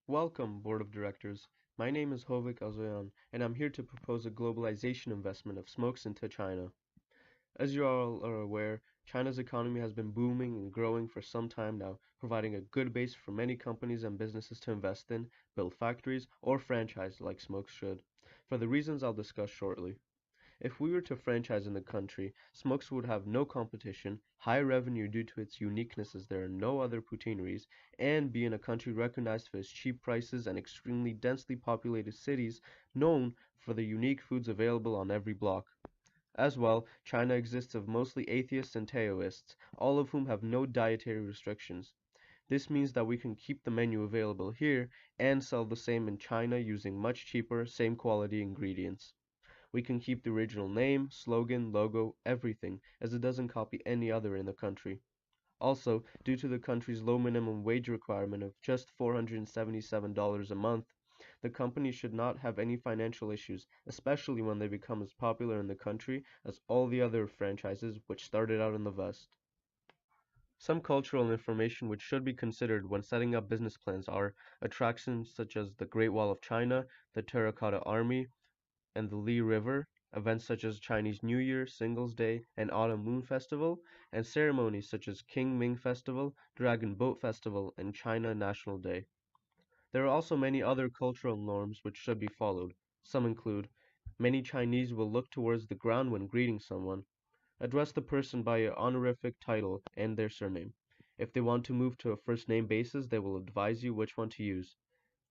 Welcome, Board of Directors. My name is Hovik Azoyan, and I'm here to propose a globalization investment of smokes into China. As you all are aware, China's economy has been booming and growing for some time now, providing a good base for many companies and businesses to invest in, build factories, or franchise like smokes should, for the reasons I'll discuss shortly. If we were to franchise in the country, Smokes would have no competition, high revenue due to its uniqueness as there are no other poutineries, and be in a country recognized for its cheap prices and extremely densely populated cities known for the unique foods available on every block. As well, China exists of mostly atheists and Taoists, all of whom have no dietary restrictions. This means that we can keep the menu available here and sell the same in China using much cheaper, same quality ingredients. We can keep the original name, slogan, logo, everything, as it doesn't copy any other in the country. Also, due to the country's low minimum wage requirement of just $477 a month, the company should not have any financial issues, especially when they become as popular in the country as all the other franchises which started out in the West. Some cultural information which should be considered when setting up business plans are attractions such as the Great Wall of China, the Terracotta Army, and the Li River, events such as Chinese New Year, Singles Day, and Autumn Moon Festival, and ceremonies such as King Ming Festival, Dragon Boat Festival, and China National Day. There are also many other cultural norms which should be followed. Some include many Chinese will look towards the ground when greeting someone. Address the person by your honorific title and their surname. If they want to move to a first name basis, they will advise you which one to use.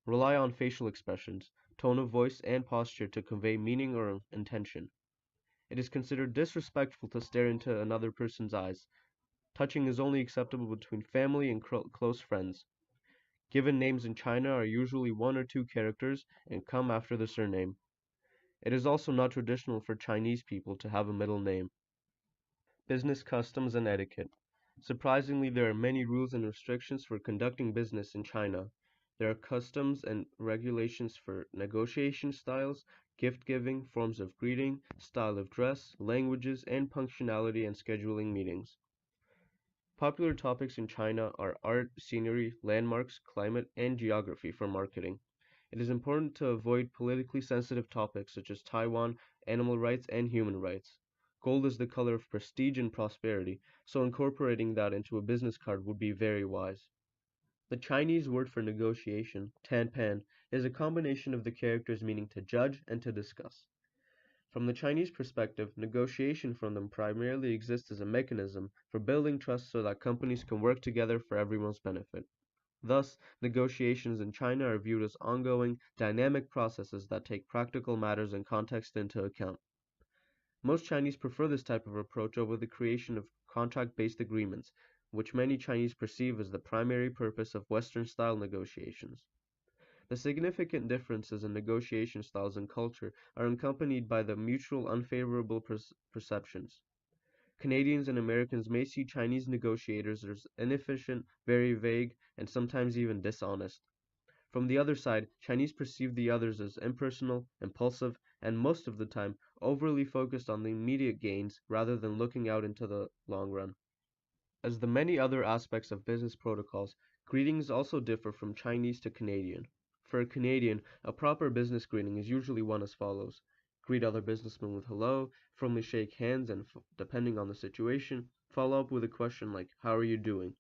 Rely on facial expressions, tone of voice, and posture to convey meaning or intention. It is considered disrespectful to stare into another person's eyes. Touching is only acceptable between family and close friends. Given names in China are usually one or two characters and come after the surname. It is also not traditional for Chinese people to have a middle name. Business customs and etiquette. Surprisingly, there are many rules and restrictions for conducting business in China. There are customs and regulations for negotiation styles, gift giving, forms of greeting, style of dress, languages, and punctuality and scheduling meetings. Popular topics in China are art, scenery, landmarks, climate, and geography for marketing. It is important to avoid politically sensitive topics such as Taiwan, animal rights, and human rights. Gold is the color of prestige and prosperity, so incorporating that into a business card would be very wise. The Chinese word for negotiation, tanpan, is a combination of the characters meaning to judge and to discuss. From the Chinese perspective, negotiation from them primarily exists as a mechanism for building trust so that companies can work together for everyone's benefit. Thus, negotiations in China are viewed as ongoing, dynamic processes that take practical matters and context into account. Most Chinese prefer this type of approach over the creation of contract-based agreements, which many Chinese perceive as the primary purpose of Western-style negotiations. The significant differences in negotiation styles and culture are accompanied by the mutual unfavorable perceptions. Canadians and Americans may see Chinese negotiators as inefficient, very vague, and sometimes even dishonest. From the other side, Chinese perceive the others as impersonal, impulsive, and most of the time overly focused on the immediate gains rather than looking out into the long run. As the many other aspects of business protocols, greetings also differ from Chinese to Canadian. For a Canadian, a proper business greeting is usually one as follows. Greet other businessmen with hello, firmly shake hands, and depending on the situation, follow up with a question like, how are you doing?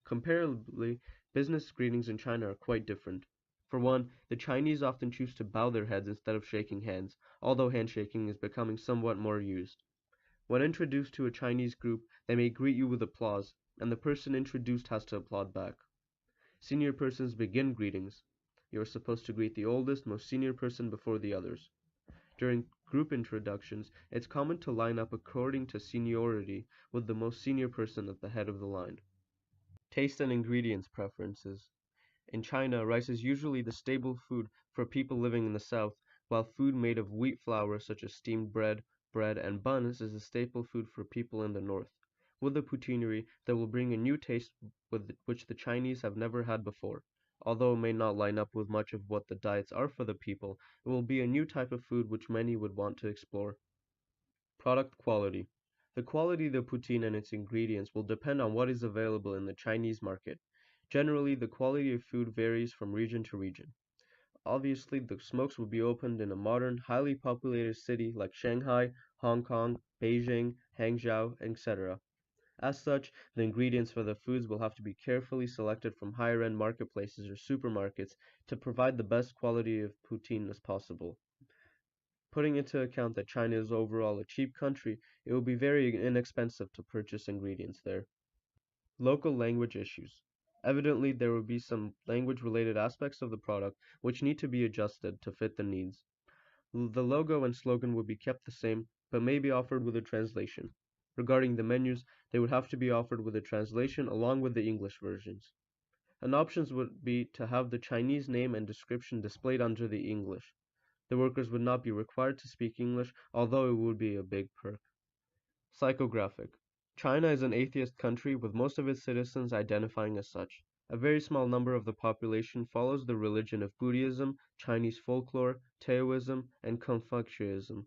Comparably, business greetings in China are quite different. For one, the Chinese often choose to bow their heads instead of shaking hands, although handshaking is becoming somewhat more used. When introduced to a Chinese group, they may greet you with applause, and the person introduced has to applaud back. Senior persons begin greetings. You are supposed to greet the oldest, most senior person before the others. During group introductions, it's common to line up according to seniority with the most senior person at the head of the line. Taste and ingredients preferences. In China, rice is usually the staple food for people living in the south, while food made of wheat flour such as steamed bread, and buns is a staple food for people in the north. With the poutineery, they will bring a new taste which the Chinese have never had before. Although it may not line up with much of what the diets are for the people, it will be a new type of food which many would want to explore. Product quality. The quality of the poutine and its ingredients will depend on what is available in the Chinese market. Generally, the quality of food varies from region to region. Obviously, the smokes will be opened in a modern, highly populated city like Shanghai, Hong Kong, Beijing, Hangzhou, etc. As such, the ingredients for the foods will have to be carefully selected from higher-end marketplaces or supermarkets to provide the best quality of poutine as possible. Putting into account that China is overall a cheap country, it will be very inexpensive to purchase ingredients there. Local language issues. Evidently, there will be some language-related aspects of the product which need to be adjusted to fit the needs. The logo and slogan would be kept the same, but may be offered with a translation. Regarding the menus, they would have to be offered with a translation along with the English versions. An option would be to have the Chinese name and description displayed under the English. The workers would not be required to speak English, although it would be a big perk. Psychographic. China is an atheist country with most of its citizens identifying as such. A very small number of the population follows the religion of Buddhism, Chinese folklore, Taoism, and Confucianism.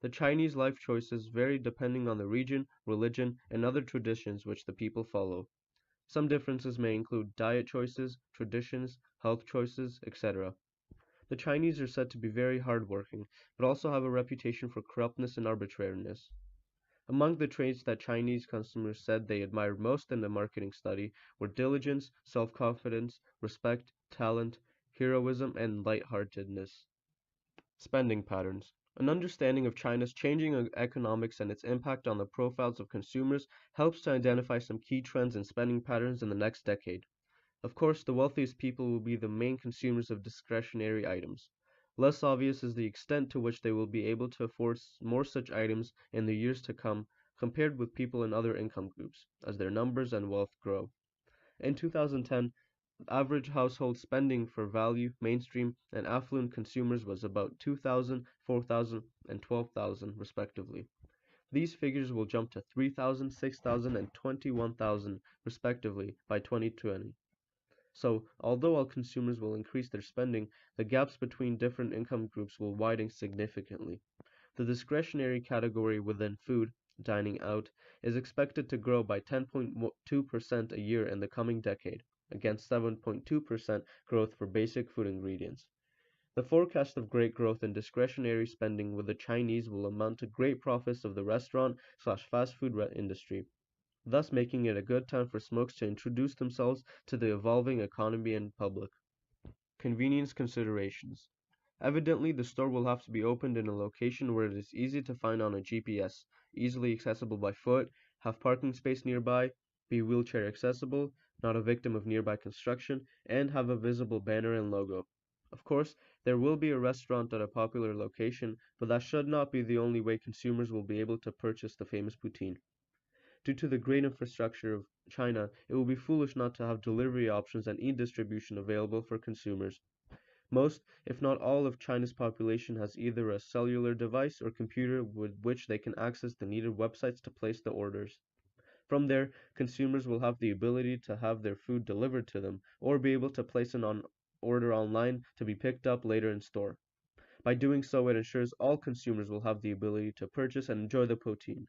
The Chinese life choices vary depending on the region, religion, and other traditions which the people follow. Some differences may include diet choices, traditions, health choices, etc. The Chinese are said to be very hardworking, but also have a reputation for corruptness and arbitrariness. Among the traits that Chinese customers said they admired most in the marketing study were diligence, self-confidence, respect, talent, heroism, and lightheartedness. Spending patterns. An understanding of China's changing economics and its impact on the profiles of consumers helps to identify some key trends in spending patterns in the next decade. Of course, the wealthiest people will be the main consumers of discretionary items. Less obvious is the extent to which they will be able to afford more such items in the years to come compared with people in other income groups, as their numbers and wealth grow. In 2010, average household spending for value, mainstream, and affluent consumers was about 2,000, 4,000, and 12,000 respectively. These figures will jump to 3,000, 6,000, and 21,000 respectively by 2020. So, although all consumers will increase their spending, the gaps between different income groups will widen significantly. The discretionary category within food, dining out, is expected to grow by 10.2% a year in the coming decade, against 7.2% growth for basic food ingredients. The forecast of great growth in discretionary spending with the Chinese will amount to great profits of the restaurant/fast food industry, thus making it a good time for smokes to introduce themselves to the evolving economy and public. Convenience considerations. Evidently, the store will have to be opened in a location where it is easy to find on a GPS, easily accessible by foot, have parking space nearby, be wheelchair accessible, not a victim of nearby construction, and have a visible banner and logo. Of course, there will be a restaurant at a popular location, but that should not be the only way consumers will be able to purchase the famous poutine. Due to the great infrastructure of China, it will be foolish not to have delivery options and e-distribution available for consumers. Most, if not all, of China's population has either a cellular device or computer with which they can access the needed websites to place the orders. From there, consumers will have the ability to have their food delivered to them, or be able to place an order online to be picked up later in store. By doing so, it ensures all consumers will have the ability to purchase and enjoy the poutine.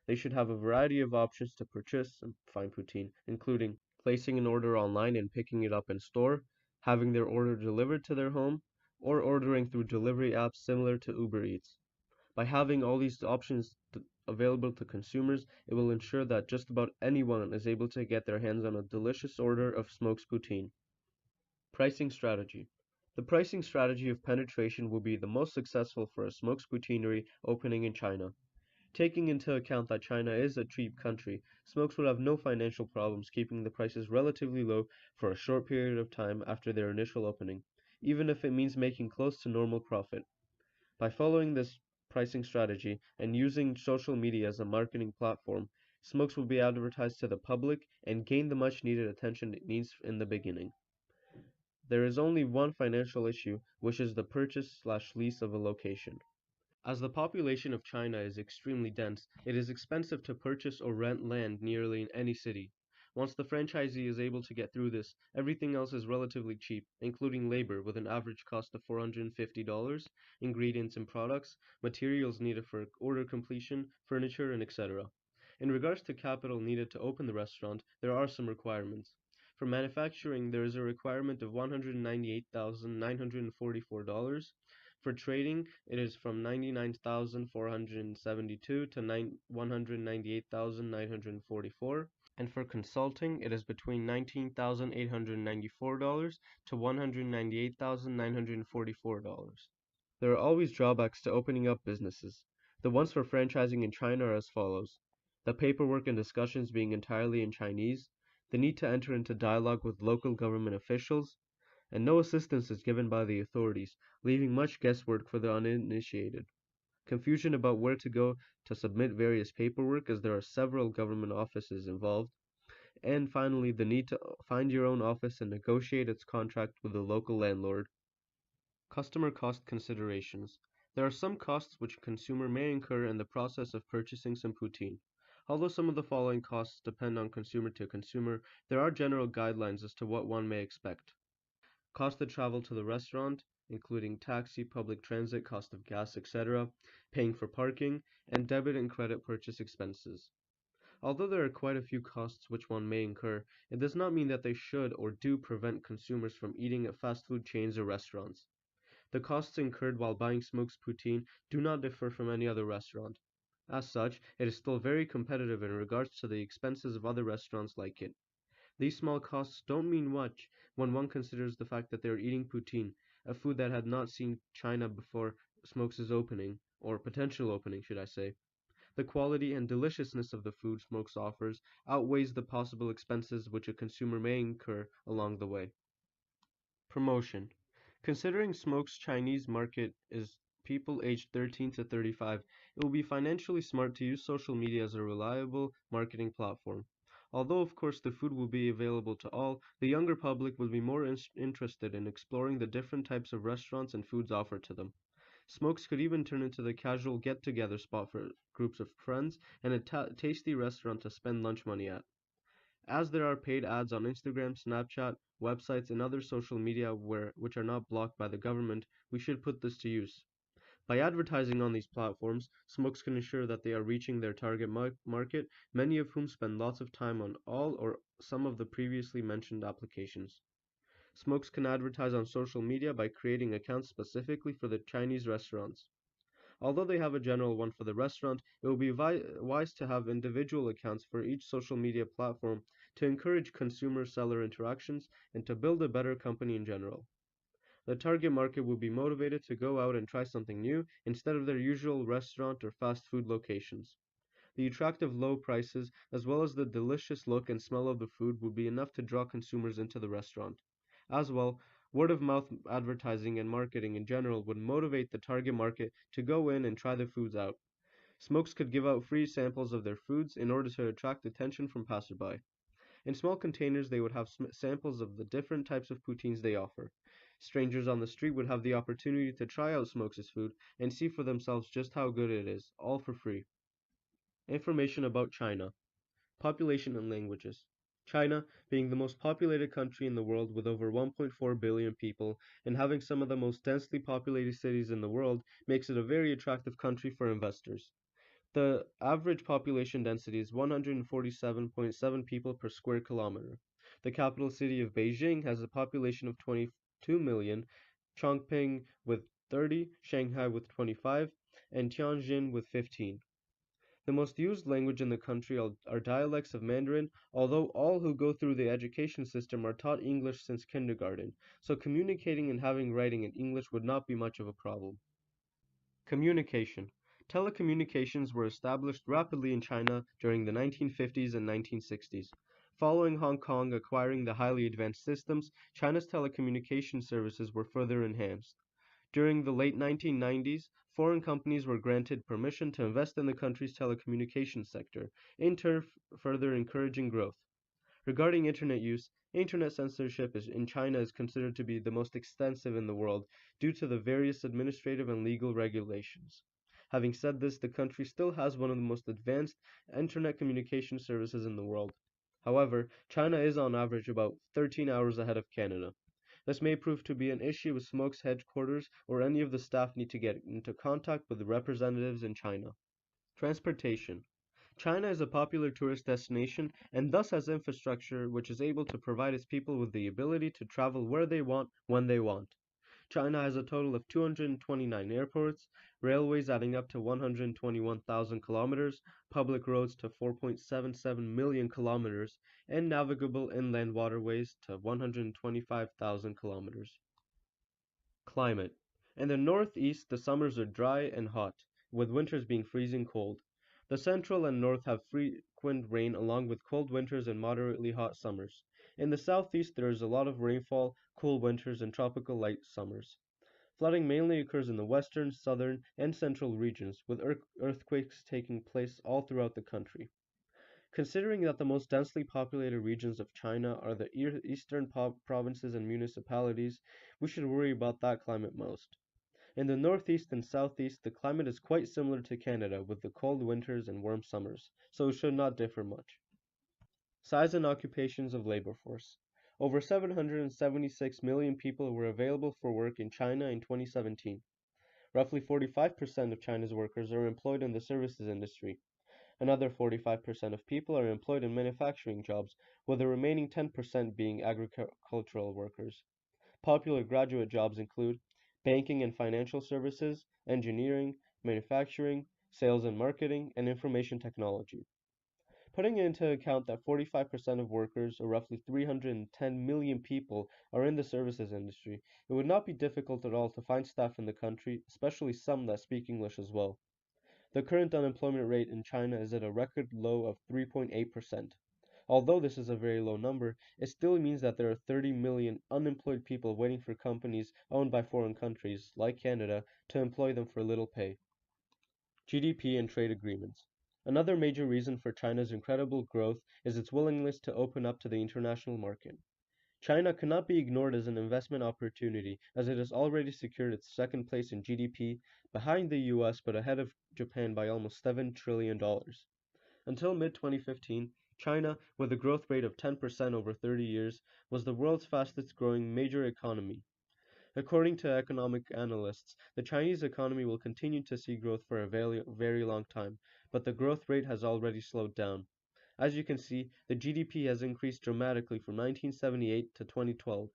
They should have a variety of options to purchase and find poutine, including placing an order online and picking it up in store, having their order delivered to their home, or ordering through delivery apps similar to Uber Eats. By having all these options available to consumers, it will ensure that just about anyone is able to get their hands on a delicious order of smoked poutine. Pricing strategy. The pricing strategy of penetration will be the most successful for a smoked poutineery opening in China. Taking into account that China is a cheap country, smokes would have no financial problems keeping the prices relatively low for a short period of time after their initial opening, even if it means making close to normal profit. By following this pricing strategy and using social media as a marketing platform, smokes will be advertised to the public and gain the much needed attention it needs in the beginning. There is only one financial issue, which is the purchase/lease of a location. As the population of China is extremely dense, it is expensive to purchase or rent land nearly in any city. Once the franchisee is able to get through this, everything else is relatively cheap, including labor with an average cost of $450, ingredients and products, materials needed for order completion, furniture, and etc. In regards to capital needed to open the restaurant, there are some requirements. For manufacturing, there is a requirement of $198,944. For trading, it is from 99,472 to 198,944. And for consulting, it is between $19,894 to $198,944. There are always drawbacks to opening up businesses. The ones for franchising in China are as follows: the paperwork and discussions being entirely in Chinese, the need to enter into dialogue with local government officials, and no assistance is given by the authorities, leaving much guesswork for the uninitiated. Confusion about where to go to submit various paperwork, as there are several government offices involved, and finally the need to find your own office and negotiate its contract with the local landlord. Customer cost considerations. There are some costs which a consumer may incur in the process of purchasing some poutine. Although some of the following costs depend on consumer to consumer, there are general guidelines as to what one may expect. Cost of travel to the restaurant, including taxi, public transit, cost of gas, etc., paying for parking, and debit and credit purchase expenses. Although there are quite a few costs which one may incur, it does not mean that they should or do prevent consumers from eating at fast food chains or restaurants. The costs incurred while buying Smoke's poutine do not differ from any other restaurant. As such, it is still very competitive in regards to the expenses of other restaurants like it. These small costs don't mean much when one considers the fact that they are eating poutine, a food that had not seen China before Smoke's opening, or potential opening, should I say. The quality and deliciousness of the food Smoke's offers outweighs the possible expenses which a consumer may incur along the way. Promotion. Considering Smoke's Chinese market is people aged 13 to 35, it will be financially smart to use social media as a reliable marketing platform. Although, of course, the food will be available to all, the younger public will be more interested in exploring the different types of restaurants and foods offered to them. Smokes could even turn into the casual get-together spot for groups of friends and a tasty restaurant to spend lunch money at. As there are paid ads on Instagram, Snapchat, websites, and other social media which are not blocked by the government, we should put this to use. By advertising on these platforms, Smokes can ensure that they are reaching their target market, many of whom spend lots of time on all or some of the previously mentioned applications. Smokes can advertise on social media by creating accounts specifically for the Chinese restaurants. Although they have a general one for the restaurant, it will be wise to have individual accounts for each social media platform to encourage consumer-seller interactions and to build a better company in general. The target market will be motivated to go out and try something new instead of their usual restaurant or fast food locations. The attractive low prices, as well as the delicious look and smell of the food, would be enough to draw consumers into the restaurant. As well, word of mouth advertising and marketing in general would motivate the target market to go in and try the foods out. Smokes could give out free samples of their foods in order to attract attention from passerby. In small containers, they would have samples of the different types of poutines they offer. Strangers on the street would have the opportunity to try out Smokes' food and see for themselves just how good it is, all for free. Information about China. Population and languages. China, being the most populated country in the world with over 1.4 billion people and having some of the most densely populated cities in the world, makes it a very attractive country for investors. The average population density is 147.7 people per square kilometer. The capital city of Beijing has a population of 22 million, Chongqing with 30, Shanghai with 25, and Tianjin with 15. The most used language in the country are dialects of Mandarin, although all who go through the education system are taught English since kindergarten, so communicating and having writing in English would not be much of a problem. Communication. Telecommunications were established rapidly in China during the 1950s and 1960s. Following Hong Kong acquiring the highly advanced systems, China's telecommunication services were further enhanced. During the late 1990s, foreign companies were granted permission to invest in the country's telecommunications sector, in turn further encouraging growth. Regarding internet use, internet censorship in China is considered to be the most extensive in the world due to the various administrative and legal regulations. Having said this, the country still has one of the most advanced internet communication services in the world. However, China is on average about 13 hours ahead of Canada. This may prove to be an issue with Smoke's headquarters or any of the staff need to get into contact with the representatives in China. Transportation. China is a popular tourist destination and thus has infrastructure which is able to provide its people with the ability to travel where they want, when they want. China has a total of 229 airports, railways adding up to 121,000 kilometers, public roads to 4.77 million kilometers, and navigable inland waterways to 125,000 kilometers. Climate. In the northeast, the summers are dry and hot, with winters being freezing cold. The central and north have frequent rain along with cold winters and moderately hot summers. In the southeast, there is a lot of rainfall, cool winters, and tropical light summers. Flooding mainly occurs in the western, southern, and central regions, with earthquakes taking place all throughout the country. Considering that the most densely populated regions of China are the eastern provinces and municipalities, we should worry about that climate most. In the northeast and southeast, the climate is quite similar to Canada with the cold winters and warm summers, so it should not differ much. Size and occupations of labor force. Over 776 million people were available for work in China in 2017. Roughly 45% of China's workers are employed in the services industry. Another 45% of people are employed in manufacturing jobs, with the remaining 10% being agricultural workers. Popular graduate jobs include banking and financial services, engineering, manufacturing, sales and marketing, and information technology. Putting into account that 45% of workers, or roughly 310 million people, are in the services industry, it would not be difficult at all to find staff in the country, especially some that speak English as well. The current unemployment rate in China is at a record low of 3.8%. Although this is a very low number, it still means that there are 30 million unemployed people waiting for companies owned by foreign countries, like Canada, to employ them for little pay. GDP and trade agreements. Another major reason for China's incredible growth is its willingness to open up to the international market. China cannot be ignored as an investment opportunity, as it has already secured its second place in GDP, behind the US but ahead of Japan by almost $7 trillion. Until mid-2015, China, with a growth rate of 10% over 30 years, was the world's fastest growing major economy. According to economic analysts, the Chinese economy will continue to see growth for a very long time, but the growth rate has already slowed down. As you can see, the GDP has increased dramatically from 1978 to 2012,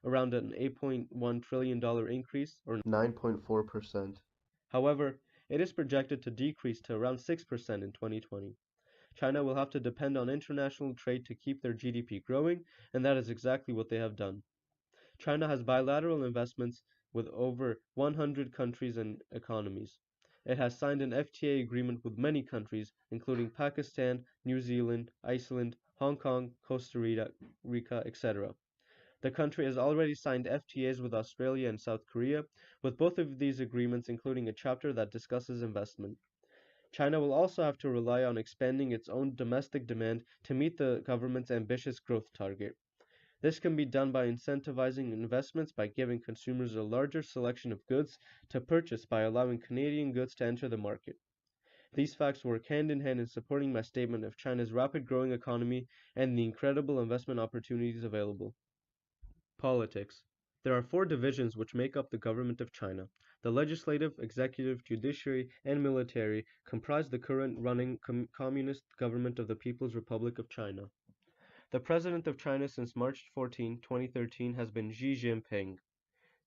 around an $8.1 trillion increase, or 9.4%. However, it is projected to decrease to around 6% in 2020. China will have to depend on international trade to keep their GDP growing, and that is exactly what they have done. China has bilateral investments with over 100 countries and economies. It has signed an FTA agreement with many countries, including Pakistan, New Zealand, Iceland, Hong Kong, Costa Rica, etc. The country has already signed FTAs with Australia and South Korea, with both of these agreements including a chapter that discusses investment. China will also have to rely on expanding its own domestic demand to meet the government's ambitious growth target. This can be done by incentivizing investments by giving consumers a larger selection of goods to purchase by allowing Canadian goods to enter the market. These facts work hand in hand in supporting my statement of China's rapid growing economy and the incredible investment opportunities available. Politics. There are four divisions which make up the government of China. The legislative, executive, judiciary, and military comprise the current running communist government of the People's Republic of China. The president of China since March 14, 2013 has been Xi Jinping.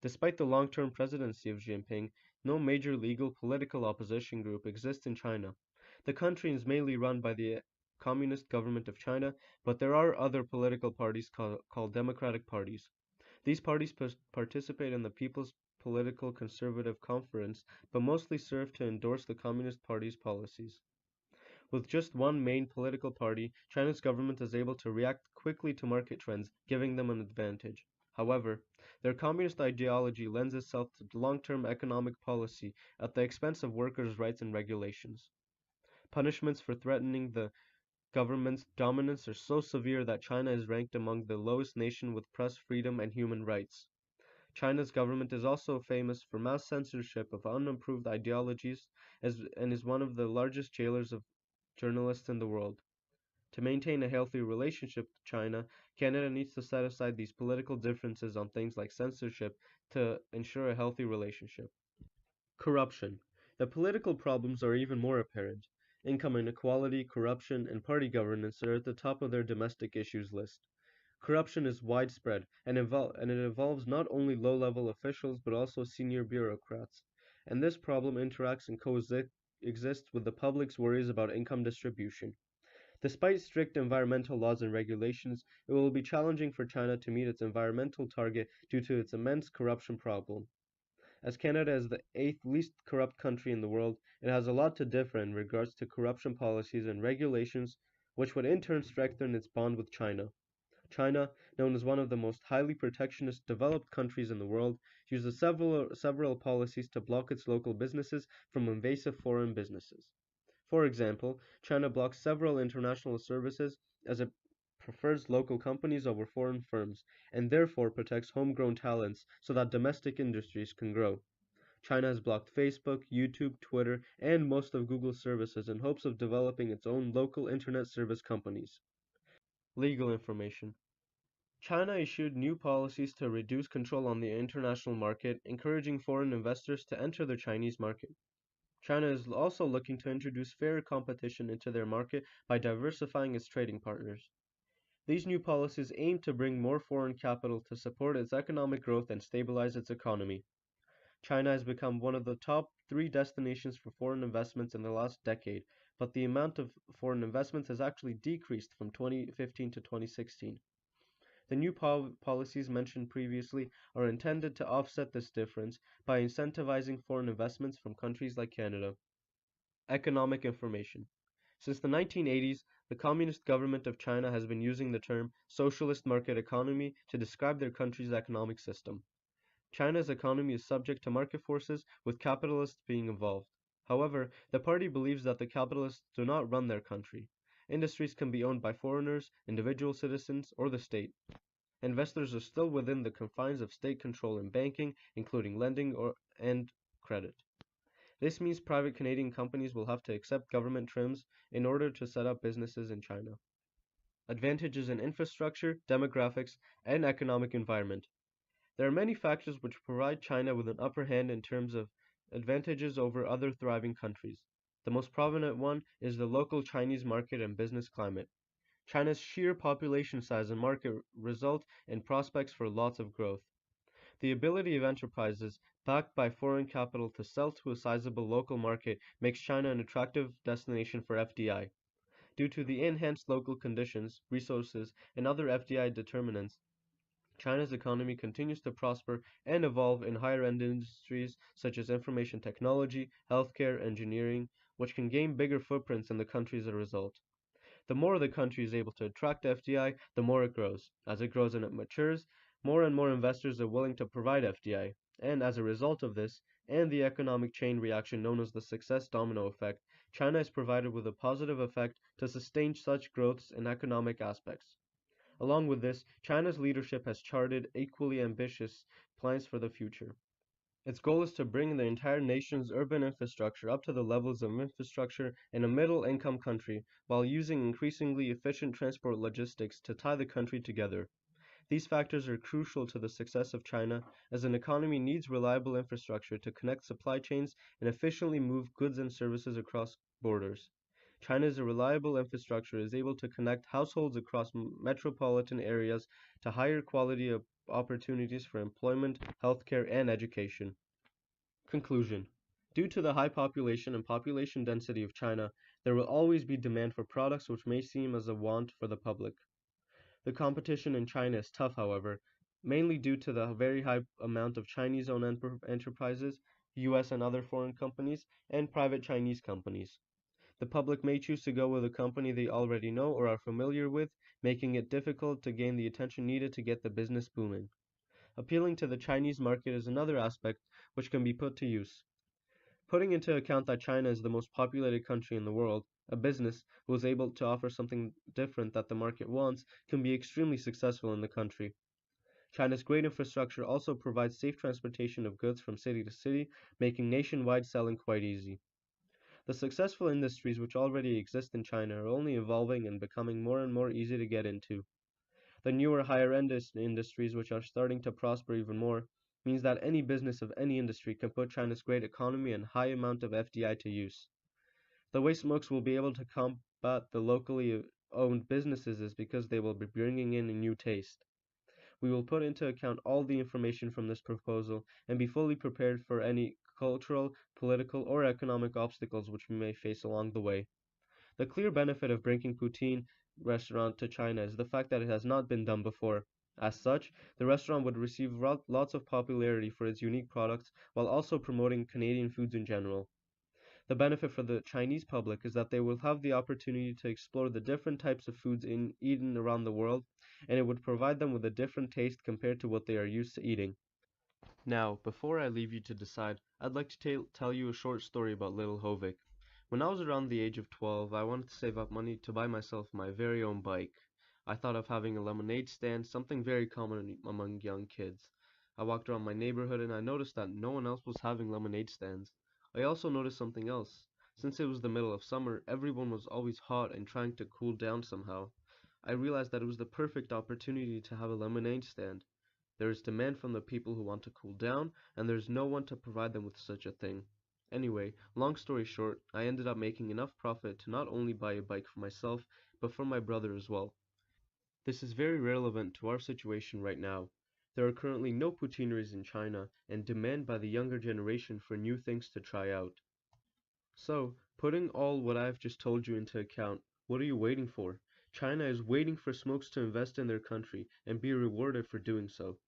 Despite the long-term presidency of Xi Jinping, no major legal political opposition group exists in China. The country is mainly run by the Communist government of China, but there are other political parties called democratic parties. These parties participate in the People's Political Conservative Conference, but mostly serve to endorse the Communist Party's policies. With just one main political party, China's government is able to react quickly to market trends, giving them an advantage. However, their communist ideology lends itself to long-term economic policy at the expense of workers' rights and regulations. Punishments for threatening the government's dominance are so severe that China is ranked among the lowest nations with press freedom and human rights. China's government is also famous for mass censorship of unapproved ideologies and is one of the largest jailers of journalists in the world. To maintain a healthy relationship with China, Canada needs to set aside these political differences on things like censorship to ensure a healthy relationship. Corruption. The political problems are even more apparent. Income inequality, corruption, and party governance are at the top of their domestic issues list. Corruption is widespread, and it involves not only low-level officials but also senior bureaucrats. And this problem interacts and coexists with the public's worries about income distribution. Despite strict environmental laws and regulations, it will be challenging for China to meet its environmental target due to its immense corruption problem. As Canada is the eighth least corrupt country in the world, it has a lot to differ in regards to corruption policies and regulations, which would in turn strengthen its bond with China. China, known as one of the most highly protectionist developed countries in the world, uses several policies to block its local businesses from invasive foreign businesses. For example, China blocks several international services as it prefers local companies over foreign firms, and therefore protects homegrown talents so that domestic industries can grow. China has blocked Facebook, YouTube, Twitter, and most of Google's services in hopes of developing its own local internet service companies. Legal information. China issued new policies to reduce control on the international market, encouraging foreign investors to enter the Chinese market. China is also looking to introduce fairer competition into their market by diversifying its trading partners. These new policies aim to bring more foreign capital to support its economic growth and stabilize its economy. China has become one of the top three destinations for foreign investments in the last decade, but the amount of foreign investments has actually decreased from 2015 to 2016. The new policies mentioned previously are intended to offset this difference by incentivizing foreign investments from countries like Canada. Economic information. Since the 1980s, the Communist government of China has been using the term socialist market economy to describe their country's economic system. China's economy is subject to market forces, with capitalists being involved. However, the party believes that the capitalists do not run their country. Industries can be owned by foreigners, individual citizens, or the state. Investors are still within the confines of state control in banking, including lending and credit. This means private Canadian companies will have to accept government trims in order to set up businesses in China. Advantages in infrastructure, demographics, and economic environment. There are many factors which provide China with an upper hand in terms of advantages over other thriving countries. The most prominent one is the local Chinese market and business climate. China's sheer population size and market result in prospects for lots of growth. The ability of enterprises backed by foreign capital to sell to a sizable local market makes China an attractive destination for FDI. Due to the enhanced local conditions, resources, and other FDI determinants, China's economy continues to prosper and evolve in higher-end industries such as information technology, healthcare, engineering, which can gain bigger footprints in the country as a result. The more the country is able to attract FDI, the more it grows. As it grows and it matures, more and more investors are willing to provide FDI. And as a result of this, and the economic chain reaction known as the success domino effect, China is provided with a positive effect to sustain such growths in economic aspects. Along with this, China's leadership has charted equally ambitious plans for the future. Its goal is to bring the entire nation's urban infrastructure up to the levels of infrastructure in a middle-income country while using increasingly efficient transport logistics to tie the country together. These factors are crucial to the success of China, as an economy needs reliable infrastructure to connect supply chains and efficiently move goods and services across borders. China's reliable infrastructure is able to connect households across metropolitan areas to higher quality opportunities for employment, healthcare, and education. Conclusion. Due to the high population and population density of China, there will always be demand for products which may seem as a want for the public. The competition in China is tough, however, mainly due to the very high amount of Chinese-owned enterprises, US and other foreign companies, and private Chinese companies. The public may choose to go with a company they already know or are familiar with, making it difficult to gain the attention needed to get the business booming. Appealing to the Chinese market is another aspect which can be put to use. Putting into account that China is the most populated country in the world, a business who is able to offer something different that the market wants can be extremely successful in the country. China's great infrastructure also provides safe transportation of goods from city to city, making nationwide selling quite easy. The successful industries which already exist in China are only evolving and becoming more and more easy to get into. The newer higher-end industries which are starting to prosper even more means that any business of any industry can put China's great economy and high amount of FDI to use. The way Smokes will be able to combat the locally owned businesses is because they will be bringing in a new taste. We will put into account all the information from this proposal and be fully prepared for any cultural, political, or economic obstacles which we may face along the way. The clear benefit of bringing poutine restaurant to China is the fact that it has not been done before. As such, the restaurant would receive lots of popularity for its unique products while also promoting Canadian foods in general. The benefit for the Chinese public is that they will have the opportunity to explore the different types of foods eaten around the world, and it would provide them with a different taste compared to what they are used to eating. Now, before I leave you to decide, I'd like to tell you a short story about little Hovik. When I was around the age of 12, I wanted to save up money to buy myself my very own bike. I thought of having a lemonade stand, something very common among young kids. I walked around my neighborhood and I noticed that no one else was having lemonade stands. I also noticed something else. Since it was the middle of summer, everyone was always hot and trying to cool down somehow. I realized that it was the perfect opportunity to have a lemonade stand. There is demand from the people who want to cool down, and there's no one to provide them with such a thing. Anyway, long story short, I ended up making enough profit to not only buy a bike for myself, but for my brother as well. This is very relevant to our situation right now. There are currently no poutineries in China, and demand by the younger generation for new things to try out. So, putting all what I've just told you into account, what are you waiting for? China is waiting for Smokes to invest in their country and be rewarded for doing so.